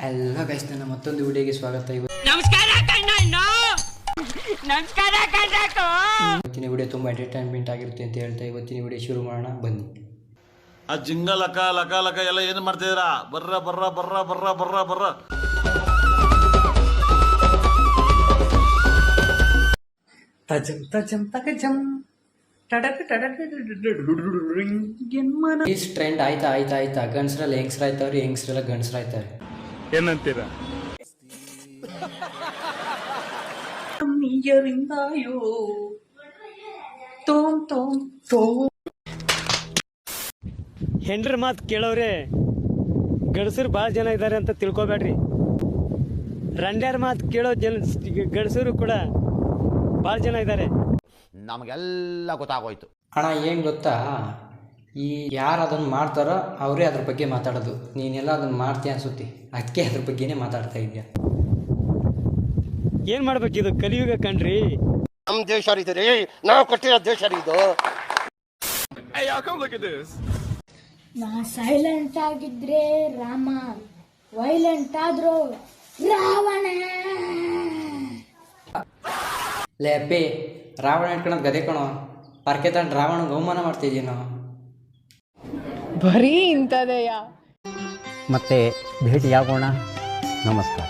ಎಲ್ಲ ಗೈಸ್ ನನ್ನ ಮತ್ತೊಂದು ವಿಡಿಯೋಗೆ ಸ್ವಾಗತ. ಇವತ್ತಿನ ವಿಡಿಯೋ ತುಂಬ ಎಂಟರ್ಟೈನ್ಮೆಂಟ್ ಆಗಿರುತ್ತೆ ಅಂತ ಹೇಳ್ತಾ ಇವತ್ತಿನ ವಿಡಿಯೋ ಶುರು ಮಾಡೋಣ ಬನ್ನಿ. ಆ ಜಿಂಗ ಲಕ ಲಕ ಲಕ ಎಲ್ಲ ಏನು ಮಾಡ್ತಿದ್ದೀರಾ? ಬರ್ರ ಬರ್ರ ಬರ್ರ ಬರ್ರ ಬರ್ರ ಬರ್ರ ತಜಂ ತಜಂ ತಕಜಂ ಟಡಕ್ ಟಡಕ್ ಈಸ್ ಟ್ರೆಂಡ್ ಆಯ್ತಾ ಗಂಡಸ್ರಲ್ಲಿ ಹೆಂಗಸ್ರಾಯ್ತವ್ರಿ, ಹೆಂಗಸ್ರೆಲ್ಲ ಗಂಡಸ್ರಾಯ್ತಾರೆ. ಏನಂತೀರಾ? ಹೆಂಡ್ರ ಮಾತು ಕೇಳೋರೆ ಗಂಡಸರು ಭಾಳ ಜನ ಇದ್ದಾರೆ ಅಂತ ತಿಳ್ಕೊಬೇಡ್ರಿ. ರಂಡ್ಯಾರ ಮಾತು ಕೇಳೋ ಗಂಡಸರು ಕೂಡ ಭಾಳ ಜನ ಇದ್ದಾರೆ. ನಮಗೆಲ್ಲ ಗೊತ್ತಾಗೋಯ್ತು ಅಣ್ಣ. ಏನು ಗೊತ್ತಾ, ಈ ಯಾರು ಅದನ್ನು ಮಾಡ್ತಾರೋ ಅವರೇ ಅದ್ರ ಬಗ್ಗೆ ಮಾತಾಡೋದು. ನೀನೆಲ್ಲ ಅದನ್ನು ಮಾಡ್ತೀಯ ಅನ್ಸುತ್ತೆ, ಅದಕ್ಕೆ ಅದ್ರ ಬಗ್ಗೆನೇ ಮಾತಾಡ್ತಾ ಇದೆಯಾ. ಏನು ಮಾಡ್ಬೇಕಿದು ಕಲಿಯುಗ ಕಣ್ರಿ. ನಮ್ಮ ದೇಶ ರೀ, ನಾವು ಕಟ್ಟಿರೋ ದೇಶ ಇದು. ನಾ ಸೈಲೆಂಟ್ ಆಗಿದ್ರೆ ರಾಮ, ವೈಲೆಂಟ್ ಆದ್ರೂ ರಾವಣ. ಲೇಪೆ ರಾವಣ ಇಟ್ಕೊಳೋದು ಗದೆ ಕಣೋ, ಪರ್ಕೆ ತಂದು ರಾವಣಗೆ ಅವಮಾನ ಮಾಡ್ತಿದ್ದೀವಿ ನಾವು. ಬರೀ ಇಂಥದೆಯಾ? ಮತ್ತೆ ಭೇಟಿಯಾಗೋಣ. ನಮಸ್ಕಾರ.